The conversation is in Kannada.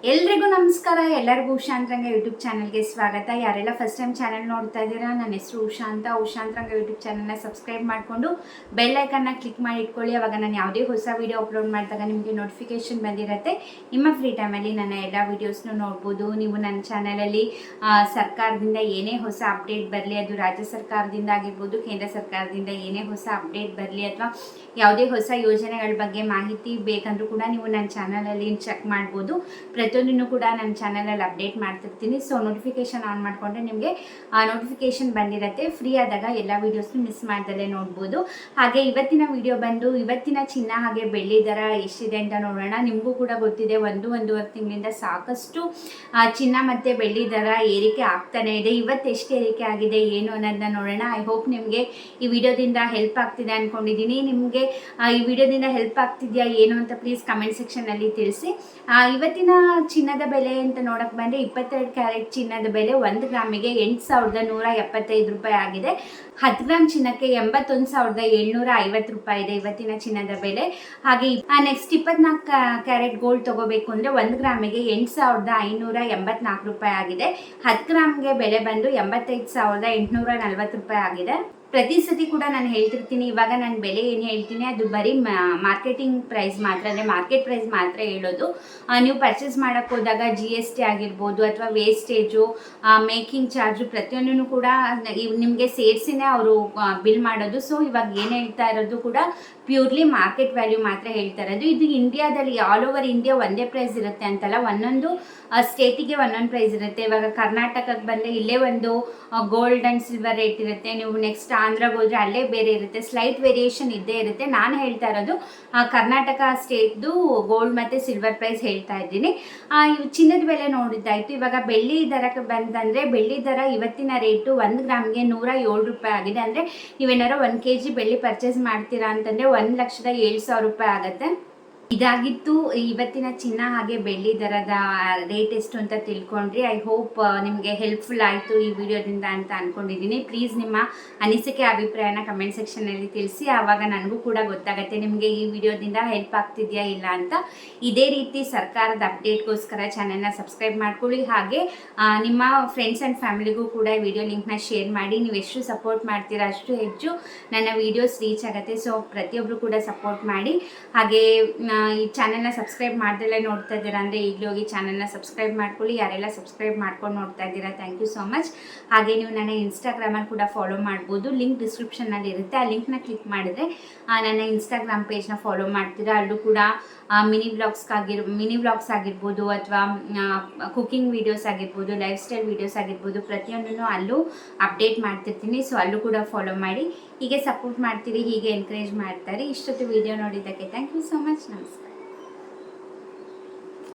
ಎಲ್ರಿಗೂ ನಮಸ್ಕಾರ. ಎಲ್ಲರಿಗೂ ಉಷಾಂತರಂಗ ಯೂಟ್ಯೂಬ್ ಚಾನಲ್ಗೆ ಸ್ವಾಗತ. ಯಾರೆಲ್ಲ ಫಸ್ಟ್ ಟೈಮ್ ಚಾನಲ್ ನೋಡ್ತಾ ಇದ್ದೀರಾ, ನನ್ನ ಹೆಸರು ಉಷಾಂತರಂಗ ಯೂಟ್ಯೂಬ್ ಚಾನಲ್ನ ಸಬ್ಸ್ಕ್ರೈಬ್ ಮಾಡಿಕೊಂಡು ಬೆಲ್ ಐಕನ್ನ ಕ್ಲಿಕ್ ಮಾಡಿ ಇಟ್ಕೊಳ್ಳಿ. ಅವಾಗ ನಾನು ಯಾವುದೇ ಹೊಸ ವೀಡಿಯೋ ಅಪ್ಲೋಡ್ ಮಾಡಿದಾಗ ನಿಮಗೆ ನೋಟಿಫಿಕೇಶನ್ ಬಂದಿರುತ್ತೆ. ನಿಮ್ಮ ಫ್ರೀ ಟೈಮಲ್ಲಿ ನನ್ನ ಎಲ್ಲ ವೀಡಿಯೋಸ್ನು ನೋಡ್ಬೋದು. ನೀವು ನನ್ನ ಚಾನಲಲ್ಲಿ ಸರ್ಕಾರದಿಂದ ಏನೇ ಹೊಸ ಅಪ್ಡೇಟ್ ಬರಲಿ, ಅದು ರಾಜ್ಯ ಸರ್ಕಾರದಿಂದ ಆಗಿರ್ಬೋದು, ಕೇಂದ್ರ ಸರ್ಕಾರದಿಂದ ಏನೇ ಹೊಸ ಅಪ್ಡೇಟ್ ಬರಲಿ ಅಥವಾ ಯಾವುದೇ ಹೊಸ ಯೋಜನೆಗಳ ಬಗ್ಗೆ ಮಾಹಿತಿ ಬೇಕಂದ್ರೂ ಕೂಡ ನೀವು ನನ್ನ ಚಾನಲಲ್ಲಿ ಚೆಕ್ ಮಾಡ್ಬೋದು. ಪ್ರತಿಯೊಂದನ್ನು ಕೂಡ ನನ್ನ ಚಾನಲಲ್ಲಿ ಅಪ್ಡೇಟ್ ಮಾಡ್ತಿರ್ತೀನಿ. ಸೊ ನೋಟಿಫಿಕೇಶನ್ ಆನ್ ಮಾಡಿಕೊಂಡ್ರೆ ನಿಮಗೆ ನೋಟಿಫಿಕೇಶನ್ ಬಂದಿರುತ್ತೆ. ಫ್ರೀ ಆದಾಗ ಎಲ್ಲ ವೀಡಿಯೋಸ್ನು ಮಿಸ್ ಮಾಡ್ದಲ್ಲೇ ನೋಡ್ಬೋದು. ಹಾಗೆ ಇವತ್ತಿನ ವಿಡಿಯೋ ಬಂದು ಇವತ್ತಿನ ಚಿನ್ನ ಹಾಗೆ ಬೆಳ್ಳಿ ದರ ಎಷ್ಟಿದೆ ಅಂತ ನೋಡೋಣ. ನಿಮಗೂ ಕೂಡ ಗೊತ್ತಿದೆ, ಒಂದೂವರೆ ತಿಂಗಳಿಂದ ಸಾಕಷ್ಟು ಚಿನ್ನ ಮತ್ತು ಬೆಳ್ಳಿ ದರ ಏರಿಕೆ ಆಗ್ತಾನೆ ಇದೆ. ಇವತ್ತು ಎಷ್ಟು ಏರಿಕೆ ಆಗಿದೆ ಏನು ಅನ್ನೋದನ್ನ ನೋಡೋಣ. ಐ ಹೋಪ್ ನಿಮಗೆ ಈ ವಿಡಿಯೋದಿಂದ ಹೆಲ್ಪ್ ಆಗ್ತಿದೆ ಅಂದ್ಕೊಂಡಿದ್ದೀನಿ. ನಿಮಗೆ ಈ ವಿಡಿಯೋದಿಂದ ಹೆಲ್ಪ್ ಆಗ್ತಿದೆಯಾ ಏನು ಅಂತ ಪ್ಲೀಸ್ ಕಮೆಂಟ್ ಸೆಕ್ಷನಲ್ಲಿ ತಿಳಿಸಿ. ಇವತ್ತಿನ ಚಿನ್ನದ ಬೆಲೆ ಅಂತ ನೋಡಕ್ಕೆ ಬಂದರೆ 22 ಕ್ಯಾರೆಟ್ ಚಿನ್ನದ ಬೆಲೆ 1 ಗ್ರಾಮಿಗೆ 8,175 ರೂಪಾಯಿ ಆಗಿದೆ. 10 ಗ್ರಾಮ್ ಚಿನ್ನಕ್ಕೆ 81,750 ರೂಪಾಯಿ ಇದೆ ಇವತ್ತಿನ ಚಿನ್ನದ ಬೆಲೆ. ಹಾಗೆ ನೆಕ್ಸ್ಟ್ 24 ಕ್ಯಾರೆಟ್ ಗೋಲ್ಡ್ ತಗೋಬೇಕು ಅಂದರೆ 1 ಗ್ರಾಮಿಗೆ 8,584 ರೂಪಾಯಿ ಆಗಿದೆ. 10 ಗ್ರಾಮ್ಗೆ ಬೆಲೆ ಬಂದು 85,840 ರೂಪಾಯಿ ಆಗಿದೆ. ಪ್ರತಿ ಸತಿ ಕೂಡ ನಾನು ಹೇಳ್ತಿರ್ತೀನಿ, ಇವಾಗ ನಾನು ಬೆಲೆ ಏನು ಹೇಳ್ತೀನಿ ಅದು ಬರೀ ಮಾರ್ಕೆಟಿಂಗ್ ಪ್ರೈಸ್ ಮಾತ್ರ, ಅಂದರೆ ಮಾರ್ಕೆಟ್ ಪ್ರೈಸ್ ಮಾತ್ರ ಹೇಳೋದು. ನೀವು ಪರ್ಚೇಸ್ ಮಾಡೋಕ್ಕೆ ಹೋದಾಗ GST ಆಗಿರ್ಬೋದು ಅಥವಾ ವೇಸ್ಟೇಜು, ಮೇಕಿಂಗ್ ಚಾರ್ಜು ಪ್ರತಿಯೊಂದೂ ಕೂಡ ನಿಮಗೆ ಸೇರಿಸಿನೇ ಅವರು ಬಿಲ್ ಮಾಡೋದು. ಸೊ ಇವಾಗ ಏನು ಹೇಳ್ತಾ ಇರೋದು ಕೂಡ ಪ್ಯೂರ್ಲಿ ಮಾರ್ಕೆಟ್ ವ್ಯಾಲ್ಯೂ ಮಾತ್ರ ಹೇಳ್ತಾ ಇರೋದು. ಇದು ಇಂಡಿಯಾದಲ್ಲಿ ಆಲ್ ಓವರ್ ಇಂಡಿಯಾ ಒಂದೇ ಪ್ರೈಸ್ ಇರುತ್ತೆ ಅಂತಲ್ಲ, ಒಂದೊಂದು ಸ್ಟೇಟಿಗೆ ಒಂದೊಂದು ಪ್ರೈಸ್ ಇರುತ್ತೆ. ಇವಾಗ ಕರ್ನಾಟಕಕ್ಕೆ ಬಂದರೆ ಇಲ್ಲೇ ಒಂದು ಗೋಲ್ಡ್ ಆ್ಯಂಡ್ ಸಿಲ್ವರ್ ರೇಟ್ ಇರುತ್ತೆ. ನೀವು ನೆಕ್ಸ್ಟ್ ಆಂಧ್ರಾಗೆ ಹೋದರೆ ಅಲ್ಲೇ ಬೇರೆ ಇರುತ್ತೆ. ಸ್ಲೈಟ್ ವೇರಿಯೇಷನ್ ಇದ್ದೇ ಇರುತ್ತೆ. ನಾನು ಹೇಳ್ತಾ ಇರೋದು ಕರ್ನಾಟಕ ಸ್ಟೇಟ್ದು ಗೋಲ್ಡ್ ಮತ್ತು ಸಿಲ್ವರ್ ಪ್ರೈಸ್ ಹೇಳ್ತಾ ಇದ್ದೀನಿ. ಚಿನ್ನದ ಬೆಲೆ ನೋಡಿದ್ದಾಯಿತು. ಇವಾಗ ಬೆಳ್ಳಿ ದರಕ್ಕೆ ಬಂದಂದರೆ ಬೆಳ್ಳಿ ದರ ಇವತ್ತಿನ ರೇಟು 1 ಗ್ರಾಮ್ಗೆ 107 ರೂಪಾಯಿ ಆಗಿದೆ. ಅಂದರೆ ನೀವೇನಾರು 1 kg ಬೆಳ್ಳಿ ಪರ್ಚೇಸ್ ಮಾಡ್ತೀರಾ ಅಂತಂದರೆ 1,07,000 ರೂಪಾಯಿ ಆಗುತ್ತೆ. ಇದಾಗಿತ್ತು ಇವತ್ತಿನ ಚಿನ್ನ ಹಾಗೆ ಬೆಳ್ಳಿ ದರದ ರೇಟ್ ಎಷ್ಟು ಅಂತ ತಿಳ್ಕೊಂಡ್ರಿ. ಐ ಹೋಪ್ ನಿಮಗೆ ಹೆಲ್ಪ್ಫುಲ್ ಆಯಿತು ಈ ವಿಡಿಯೋದಿಂದ ಅಂತ ಅಂದ್ಕೊಂಡಿದ್ದೀನಿ. ಪ್ಲೀಸ್ ನಿಮ್ಮ ಅನಿಸಿಕೆ ಅಭಿಪ್ರಾಯನ ಕಮೆಂಟ್ ಸೆಕ್ಷನಲ್ಲಿ ತಿಳಿಸಿ. ಆವಾಗ ನನಗೂ ಕೂಡ ಗೊತ್ತಾಗುತ್ತೆ ನಿಮಗೆ ಈ ವಿಡಿಯೋದಿಂದ ಹೆಲ್ಪ್ ಆಗ್ತಿದೆಯಾ ಇಲ್ಲ ಅಂತ. ಇದೇ ರೀತಿ ಸರ್ಕಾರದ ಅಪ್ಡೇಟ್ಗೋಸ್ಕರ ಚಾನಲ್ನ ಸಬ್ಸ್ಕ್ರೈಬ್ ಮಾಡ್ಕೊಳ್ಳಿ. ಹಾಗೆ ನಿಮ್ಮ ಫ್ರೆಂಡ್ಸ್ ಆ್ಯಂಡ್ ಫ್ಯಾಮಿಲಿಗೂ ಕೂಡ ಈ ವಿಡಿಯೋ ಲಿಂಕ್ನ ಶೇರ್ ಮಾಡಿ. ನೀವು ಎಷ್ಟು ಸಪೋರ್ಟ್ ಮಾಡ್ತೀರಾ ಅಷ್ಟು ಹೆಚ್ಚು ನನ್ನ ವೀಡಿಯೋಸ್ ರೀಚ್ ಆಗುತ್ತೆ. ಸೊ ಪ್ರತಿಯೊಬ್ಬರು ಕೂಡ ಸಪೋರ್ಟ್ ಮಾಡಿ. ಹಾಗೆ ಈ ಚಾನಲ್ನ ಸಬ್ಸ್ಕ್ರೈಬ್ ಮಾಡ್ದಲ್ಲೇ ನೋಡ್ತಾ ಇದ್ದೀರಾ ಅಂದರೆ ಈಗಲೇ ಹೋಗಿ ಚಾನಲ್ನ ಸಬ್ಸ್ಕ್ರೈಬ್ ಮಾಡ್ಕೊಳ್ಳಿ. ಯಾರೆಲ್ಲ ಸಬ್ಸ್ಕ್ರೈಬ್ ಮಾಡ್ಕೊಂಡು ನೋಡ್ತಾ ಇದ್ದೀರಾ ಥ್ಯಾಂಕ್ ಯು ಸೋ ಮಚ್. ಹಾಗೆ ನೀವು ನನ್ನ ಇನ್ಸ್ಟಾಗ್ರಾಮಲ್ಲಿ ಕೂಡ ಫಾಲೋ ಮಾಡ್ಬೋದು. ಲಿಂಕ್ ಡಿಸ್ಕ್ರಿಪ್ಷನ್ನಲ್ಲಿ ಇರುತ್ತೆ. ಆ ಲಿಂಕ್ನ ಕ್ಲಿಕ್ ಮಾಡಿದ್ರೆ ನನ್ನ ಇನ್ಸ್ಟಾಗ್ರಾಮ್ ಪೇಜ್ನ ಫಾಲೋ ಮಾಡ್ತೀರಾ. ಅಲ್ಲೂ ಕೂಡ ಮಿನಿ ವ್ಲಾಗ್ಸ್ ಆಗಿರ್ಬೋದು ಅಥವಾ ಕುಕಿಂಗ್ ವೀಡಿಯೋಸ್ ಆಗಿರ್ಬೋದು, ಲೈಫ್ ಸ್ಟೈಲ್ ವೀಡಿಯೋಸ್ ಆಗಿರ್ಬೋದು, ಪ್ರತಿಯೊಂದನ್ನು ಅಲ್ಲೂ ಅಪ್ಡೇಟ್ ಮಾಡ್ತಿರ್ತೀನಿ. ಸೊ ಅಲ್ಲೂ ಕೂಡ ಫಾಲೋ ಮಾಡಿ. ಹೀಗೆ ಸಪೋರ್ಟ್ ಮಾಡ್ತೀರಿ, ಹೀಗೆ ಎನ್ಕರೇಜ್ ಮಾಡ್ತಾರೆ. ಇಷ್ಟೊತ್ತು ವಿಡಿಯೋ ನೋಡಿದ್ದಕ್ಕೆ ಥ್ಯಾಂಕ್ ಯು ಸೋ ಮಚ್. ನಮಸ್ಕಾರ.